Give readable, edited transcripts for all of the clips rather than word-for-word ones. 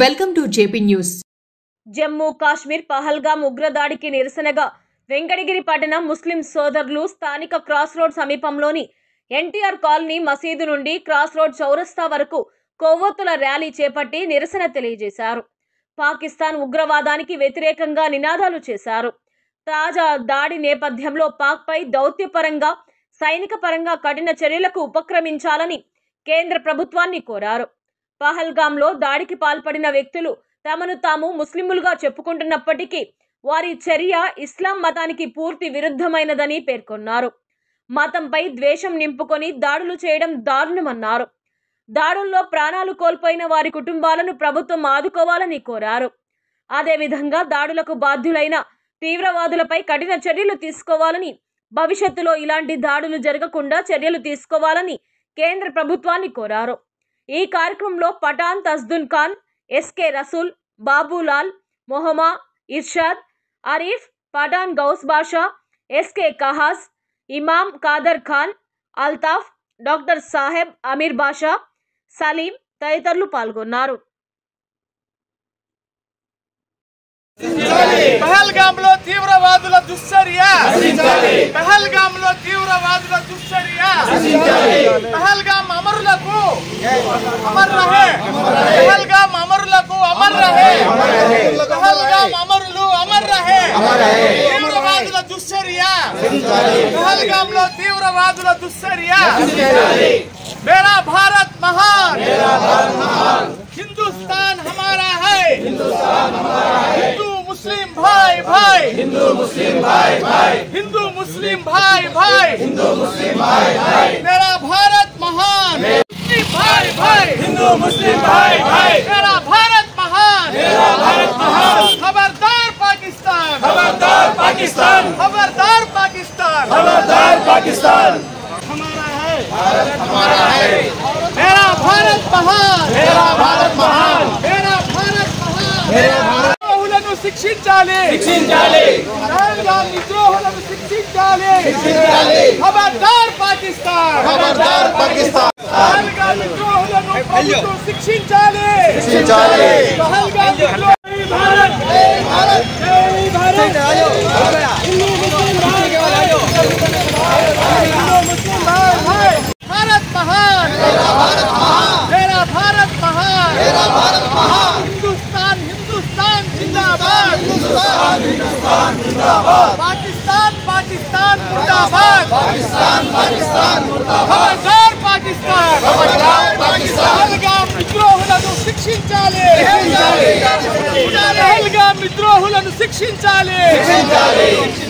Welcome to JP news. Jammu Kashmir Pahalgam ఉగ్రదాడికి నిరసనగా వెంకటగిరి పట్టణం ముస్లిం సోదరులు స్థానిక క్రాస్ రోడ్ సమీపంలోని ఎన్టీఆర్ కాలనీ మసీదు నుండి క్రాస్ రోడ్ చౌరస్తా వరకు కొవ్వొత్తుల ర్యాలీ చేపట్టి నిరసన తెలియజేశారు. పాకిస్తాన్ ఉగ్రవాదానికి వ్యతిరేకంగా నినాదాలు చేశారు. తాజా దాడి నేపథ్యంలో పాక్పై దౌత్యపరంగా సైనిక పరంగా కఠిన చర్యలకు ఉపక్రమించాలని కేంద్ర ప్రభుత్వాన్ని కోరారు. పహల్గామ్లో దాడికి పాల్పడిన వ్యక్తులు తమను తాము ముస్లింలుగా చెప్పుకుంటున్నప్పటికీ వారి చర్య ఇస్లాం మతానికి పూర్తి విరుద్ధమైనదని పేర్కొన్నారు. మతంపై ద్వేషం నింపుకొని దాడులు చేయడం దారుణమన్నారు. దాడుల్లో ప్రాణాలు కోల్పోయిన వారి కుటుంబాలను ప్రభుత్వం ఆదుకోవాలని కోరారు. అదేవిధంగా దాడులకు బాధ్యులైన తీవ్రవాదులపై కఠిన చర్యలు తీసుకోవాలని, భవిష్యత్తులో ఇలాంటి దాడులు జరగకుండా చర్యలు తీసుకోవాలని కేంద్ర ప్రభుత్వాన్ని కోరారు. ఈ కార్యక్రమంలో పఠాన్ తస్దున్ ఖాన్, ఎస్కే రసూల్, బాబులాల్, మొహమ్మా, ఇర్షాద్, అరీఫ్, పఠాన్ గౌస్ బాషా, ఎస్కే కహాస్, ఇమాం కాదర్ ఖాన్, అల్తాఫ్, డాక్టర్ సాహెబ్ అమీర్ బాషా, సలీం తదితరులు పాల్గొన్నారు. పహల్గామ్లో తీవ్రవాదుల దుశ్చర్య, పహల్గామ్లో తీవ్రవాదుల దుశ్చర్య, పహల్గామ్ అమరులకు అమర్ రహే, పహల్గామ్ అమరులకు అమర్ రహే, పహల్గామ్ అమరులు అమర్ రహే. తీవ్రవాదుల దుశ్చర్య, పహల్గామ్లో తీవ్రవాదుల దుశ్చర్య. मेरा भारत महान, हिंदुस्तान हमारा है, हिंदू मुस्लिम भाई भाई, हिंदू मुस्लिम भाई भाई, हिंदू मुस्लिम भाई भाई, हिंदू मुस्लिम भाई भाई. मेरा भारत महान, भाई भाई, हिंदू मुस्लिम भाई भाई. मेरा भारत महान, मेरा भारत महान. खबरदार पाकिस्तान, खबरदार पाकिस्तान, खबरदार पाकिस्तान, खबरदार पाकिस्तान. हमारा है, भारत हमारा है. मेरा भारत महान, मेरा भारत महान, मेरा भारत महान. मेरा भारत ద్రోహులను శిక్షించాలి, శిక్షించాలి. పహల్గామ్ విద్రోహులను శిక్షించాలి, శిక్షించాలి. ఖబర్దార్ పాకిస్తాన్, ఖబర్దార్ పాకిస్తాన్. పహల్గామ్ విద్రోహులను ప్రభుత్వం శిక్షించాలి, శిక్షించాలి. పహల్గామ్ విద్రోహులు భారత్, జై భారత్, జై భారత్. హిందూ ముస్లిం భాయి భాయి, హిందూ ముస్లిం భాయి భాయి. भारत महान, मेरा भारत महान, मेरा भारत महान, मेरा भारत महान. हिंदुस्तान हिंदुस्तान जिंदाबाद, हिंदुस्तान हिंदुस्तान जिंदाबाद. पाकिस्तान पाकिस्तान मुर्दाबाद, पाकिस्तान पाकिस्तान मुर्दाबाद. खबरदार पाकिस्तान, खबरदार पाकिस्तान. पहलगाम విద్రోహులను శిక్షించాలి, శిక్షించాలి. పహల్గామ్ విద్రోహులను శిక్షించాలి, శిక్షించాలి.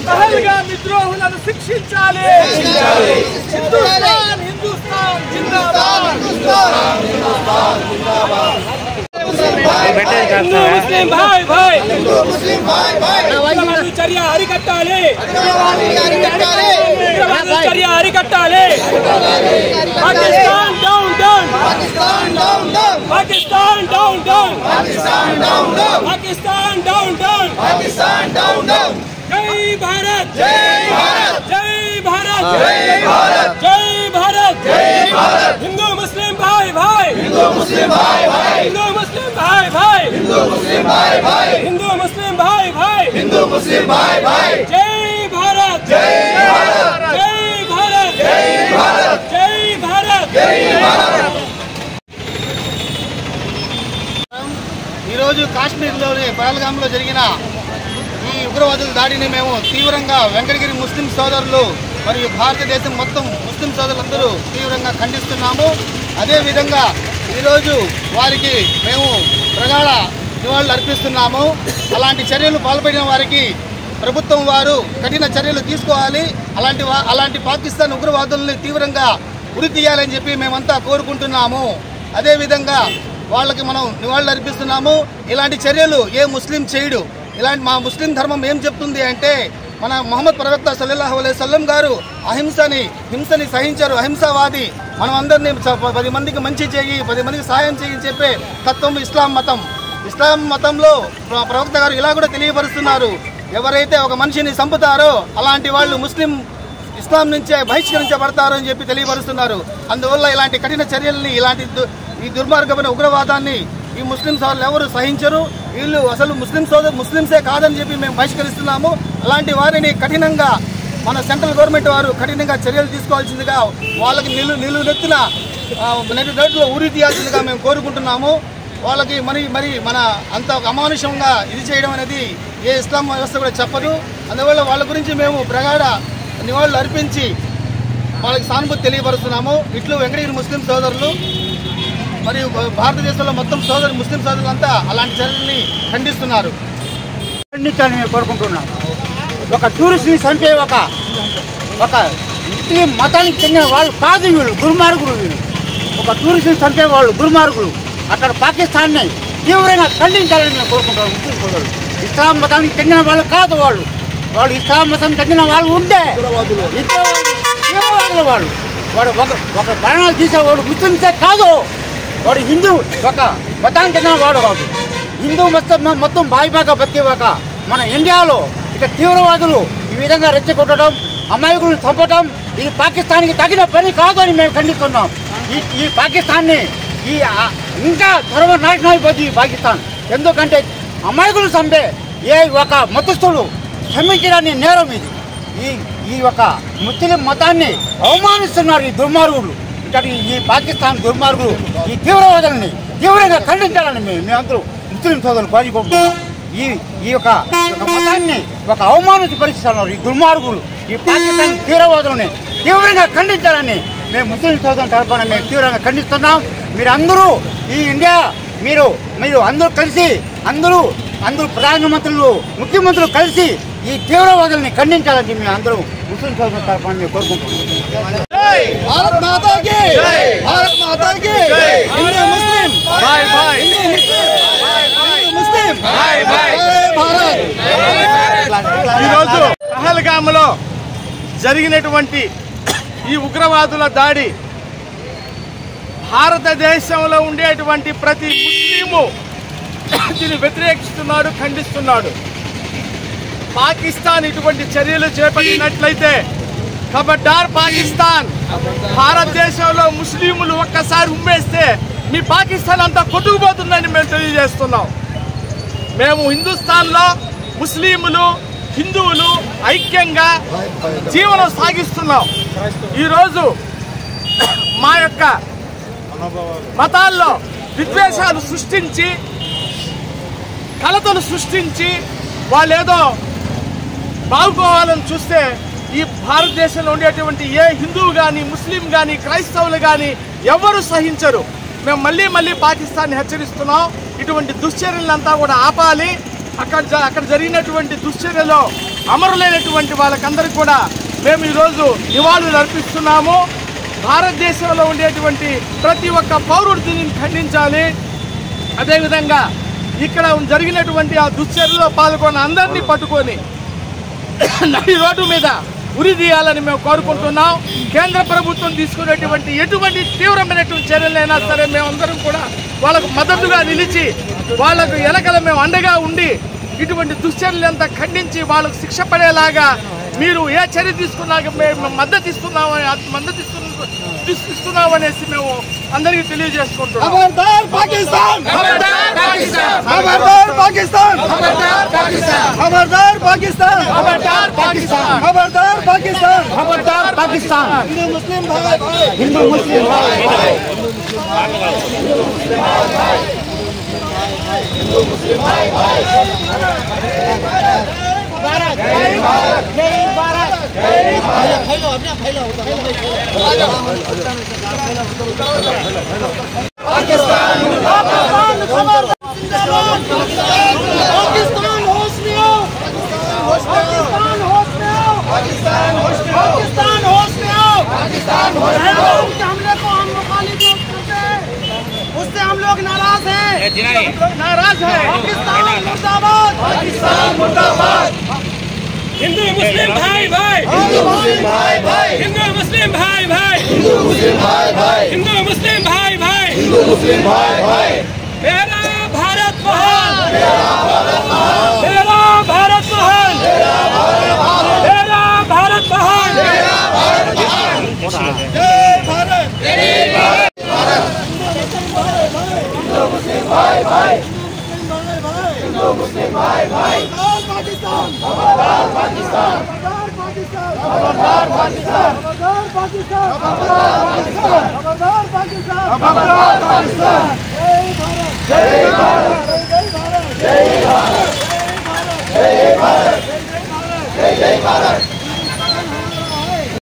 పహల్గామ్ విద్రోహులను శిక్షించాలి, శిక్షించాలి. హిందుస్థాన్ हिंदुस्तान जिंदाबाद, हिंदुस्तान जिंदाबाद, जिंदाबाद. हिंदू मुस्लिम भाई भाई, हिंदू मुस्लिम भाई भाई. చర్య అరికట్టాలి, చర్య అరికట్టాలి. Pakistan down down, Pakistan down down, Pakistan down down, Pakistan down down, Pakistan down down, Pakistan down down. జై భారత్, జై భారత్, జై భారత్, జై భారత్, జై भारत, जय भारत. हिंदू मुस्लिम भाई भाई, हिंदू मुस्लिम भाई भाई, हिंदू मुस्लिम भाई भाई, हिंदू मुस्लिम भाई भाई, हिंदू मुस्लिम भाई भाई, हिंदू मुस्लिम भाई भाई. जय भारत, जय भारत, जय भारत, जय भारत, जय भारत, जय भारत. ఈ రోజు కాశ్మీర్లోని పహల్గామ్లో జరిగిన ఈ ఉగ్రవాదుల దాడిని మేము తీవ్రంగా వెంకటగిరి ముస్లిం సోదరులు మరియు భారతదేశం మొత్తం ముస్లిం సోదరులందరూ తీవ్రంగా ఖండిస్తున్నాము. అదేవిధంగా ఈరోజు వారికి మేము ప్రగాఢ నివాళులు అర్పిస్తున్నాము. అలాంటి చర్యలు పాల్పడిన వారికి ప్రభుత్వం వారు కఠిన చర్యలు తీసుకోవాలి. అలాంటి పాకిస్తాన్ ఉగ్రవాదుల్ని తీవ్రంగా ఉరి తీయాలని చెప్పి మేమంతా కోరుకుంటున్నాము. అదేవిధంగా వాళ్ళకి మనం నివాళులు అర్పిస్తున్నాము. ఇలాంటి చర్యలు ఏ ముస్లిం చేయడు. ఇలాంటి మా ముస్లిం ధర్మం ఏం చెప్తుంది అంటే, మన మొహమ్మద్ ప్రవక్త సల్లల్లాహు అలైహి వసల్లం గారు హింసని సహించారు, అహింసావాది. మనం అందరినీ 10 మందికి మంచి చేయి, 10 మందికి సాయం చేయి చెప్పే తత్వం ఇస్లాం మతం. ఇస్లాం మతంలో ప్రవక్త గారు ఇలా కూడా తెలియపరుస్తున్నారు, ఎవరైతే ఒక మనిషిని చంపుతారో అలాంటి వాళ్ళు ఇస్లాం నుంచే బహిష్కరించబడతారు అని చెప్పి తెలియపరుస్తున్నారు. అందువల్ల ఇలాంటి కఠిన చర్యల్ని, ఇలాంటి ఈ దుర్మార్గమైన ఉగ్రవాదాన్ని ఈ ముస్లిం సోదరులు ఎవరు సహించరు. వీళ్ళు అసలు ముస్లింసే కాదని చెప్పి మేము బహిష్కరిస్తున్నాము. అలాంటి వారిని కఠినంగా మన సెంట్రల్ గవర్నమెంట్ వారు కఠినంగా చర్యలు తీసుకోవాల్సిందిగా, వాళ్ళకి నిలువెత్తిన రోడ్లో ఉరి తీయాల్సిందిగా మేము కోరుకుంటున్నాము. వాళ్ళకి మరి మన అంత అమానుషంగా ఇది చేయడం అనేది ఏ ఇస్లాం వ్యవస్థ కూడా చెప్పదు. అందువల్ల వాళ్ళ గురించి మేము ప్రగాఢ నివాళులు అర్పించి వాళ్ళకి సానుభూతి తెలియపరుస్తున్నాము. ఇట్లు వెంకటగిరి ముస్లిం సోదరులు మరియు భారతదేశంలో మొత్తం ముస్లిం సోదరులంతా అలాంటి చర్యల్ని ఖండిస్తున్నారు. ఖండించాలని మేము కోరుకుంటున్నాం. ఒక టూరిస్ట్ని చంపే ఒక ముస్లిం మతానికి చెందిన వాళ్ళు కాదు వీళ్ళు, దుర్మార్గులు వీళ్ళు. ఒక టూరిస్ట్ని చంపే వాళ్ళు దుర్మార్గులు. అక్కడ పాకిస్తాన్ని తీవ్రంగా ఖండించాలని మేము కోరుకుంటున్నాం. ముస్లిం సోదరులు ఇస్లాం మతానికి చెందిన వాళ్ళు కాదు. వాళ్ళు ఇస్లాం మతం చెందిన వాళ్ళు ఉంటే తీవ్రవాదులు వాళ్ళు. వాడు ఒక ప్రాణాలు తీసేవాడు ముస్లింసే కాదు. వాడు హిందూ ఒక మతానికి చెందిన వాడు కాదు. హిందూ మొత్తం బాయిబాగా బతికేవాక మన ఇండియాలో ఇక తీవ్రవాదులు ఈ విధంగా రెచ్చగొట్టడం, అమాయకులను చంపడం ఇది పాకిస్తాన్కి తగిన పని కాదు అని మేము ఖండిస్తున్నాం. ఈ పాకిస్తాన్ని ఇంకా సర్వనాశనం అయిపోతుంది పాకిస్తాన్. ఎందుకంటే అమాయకులు చంపే ఏ ఒక మతస్థుడు క్షమించడాన్ని నేరం ఇది. ఈ ఒక ముస్లిం మతాన్ని అవమానిస్తున్నారు ఈ దుర్మార్గులు. ఇక్కడ ఈ పాకిస్తాన్ దుర్మార్గులు ఈ తీవ్రవాదులని తీవ్రంగా ఖండించాలని మేమందరూ ముస్లిం సోదరులు కోరుకుంటున్నాం. ఈ యొక్క మతాన్ని ఒక అవమానించపరుస్తున్నారు ఈ దుర్మార్గులు. ఈ పాకిస్తాన్ తీవ్రవాదులని తీవ్రంగా ఖండించాలని మేము ముస్లిం సోదరుల తరఫున మేము తీవ్రంగా ఖండిస్తున్నాం. మీరందరూ ఈ ఇండియా మీరు అందరూ కలిసి అందరూ ప్రధానమంత్రులు ముఖ్యమంత్రులు కలిసి ఈ తీవ్రవాదుల్ని ఖండించాలని మేము అందరూ ముస్లిం సోదరుల తరఫున మేము కోరుకుంటున్నాం. భారత్ మాతాకి భారత్ మాతాకి హిందూ ముస్లిం భాయ్ భాయ్ ముస్లిం భాయ్ భాయ్ భారత్. ఈరోజు పహల్గామ్లో జరిగినటువంటి ఈ ఉగ్రవాదుల దాడి భారతదేశంలో ఉండేటువంటి ప్రతి ముస్లిము దీన్ని వ్యతిరేకిస్తున్నాడు, ఖండిస్తున్నాడు. పాకిస్తాన్ ఇటువంటి చర్యలు చేపట్టినట్లయితే ఖబర్దార్ పాకిస్తాన్. భారతదేశంలో ముస్లింలు ఒక్కసారి ఉమ్మేస్తే మీ పాకిస్తాన్ అంతా కొట్టుకుపోతుందని మేము తెలియజేస్తున్నాం. మేము హిందుస్థాన్లో ముస్లింలు హిందువులు ఐక్యంగా జీవనం సాగిస్తున్నాం. ఈరోజు మా యొక్క మతాల్లో విద్వేషాలు సృష్టించి కలతలు సృష్టించి వాళ్ళేదో బాగుకోవాలని చూస్తే ఈ భారతదేశంలో ఉండేటువంటి ఏ హిందువు కానీ ముస్లిం కానీ క్రైస్తవులు కానీ ఎవరు సహించరు. మేము మళ్ళీ పాకిస్తాన్ని హెచ్చరిస్తున్నాం. ఇటువంటి దుశ్చర్యలంతా కూడా ఆపాలి. అక్కడ జరిగినటువంటి దుశ్చర్యలో అమరులైనటువంటి వాళ్ళకందరికీ కూడా మేము ఈరోజు నివాళులు అర్పిస్తున్నాము. భారతదేశంలో ఉండేటువంటి ప్రతి ఒక్క పౌరుడు దీనిని ఖండించాలి. అదేవిధంగా ఇక్కడ జరిగినటువంటి ఆ దుశ్చర్యలో పాల్గొన్న అందరినీ పట్టుకొని నడి రోడ్డు మీద ఉరి తీయాలని మేము కోరుకుంటున్నాం. కేంద్ర ప్రభుత్వం తీసుకునేటువంటి ఎటువంటి తీవ్రమైనటువంటి చర్యలైనా సరే మేమందరం కూడా వాళ్ళకు మద్దతుగా నిలిచి వాళ్ళకు వెనకల మేము అండగా ఉండి ఇటువంటి దుశ్చర్యలంతా ఖండించి వాళ్ళకు శిక్ష పడేలాగా మీరు ఏ చర్య తీసుకున్నాక మేము మద్దతు ఇస్తున్నామనేసి మేము అందరికీ తెలియజేసుకుంటున్నాం. ఖబర్దార్ పాకిస్తాన్ ఖబర్దార్ పాకిస్తాన్ ఖబర్దార్ పాకిస్తాన్ ఖబర్దార్ పాకిస్తాన్ ఖబర్దార్ పాకిస్తాన్ ఖబర్దార్ పాకిస్తాన్ ఖబర్దార్ పాకిస్తాన్ ఖబర్దార్ పాకిస్తాన్. హిందూ ముస్లిం భాయ్ భాయ్ హిందూ ముస్లిం భాయ్ భాయ్ హిందూ ముస్లిం భాయ్ భాయ్ హిందూ ముస్లిం భాయ్ భాయ్. भारत जय भारत जय भारत जय भारत. फैलो अपना फैलो पाकिस्तान पाकिस्तान खबरदार पाकिस्तान होश में आओ पाकिस्तान होश में आओ पाकिस्तान होश में आओ पाकिस्तान होश में आओ पाकिस्तान होश में आओ. हमले को हम मुखालिफ करते हैं, उससे हम लोग नाराज हैं. नाराज है. पाकिस्तान मुर्दाबाद पाकिस्तान मुर्दाबाद. हिंदू मुस्लिम भाई भाई हिंदू मुस्लिम भाई भाई हिंदू मुस्लिम भाई भाई हिंदू मुस्लिम भाई भाई हिंदू मुस्लिम भाई भाई हिंदू मुस्लिम भाई भाई. मेरा भारत महान मेरा भारत महान मेरा भारत महान मेरा भारत महान मेरा भारत महान मेरा भारत महान. जय भारत जय भारत. हिंदू मुस्लिम भाई भाई जय भारत।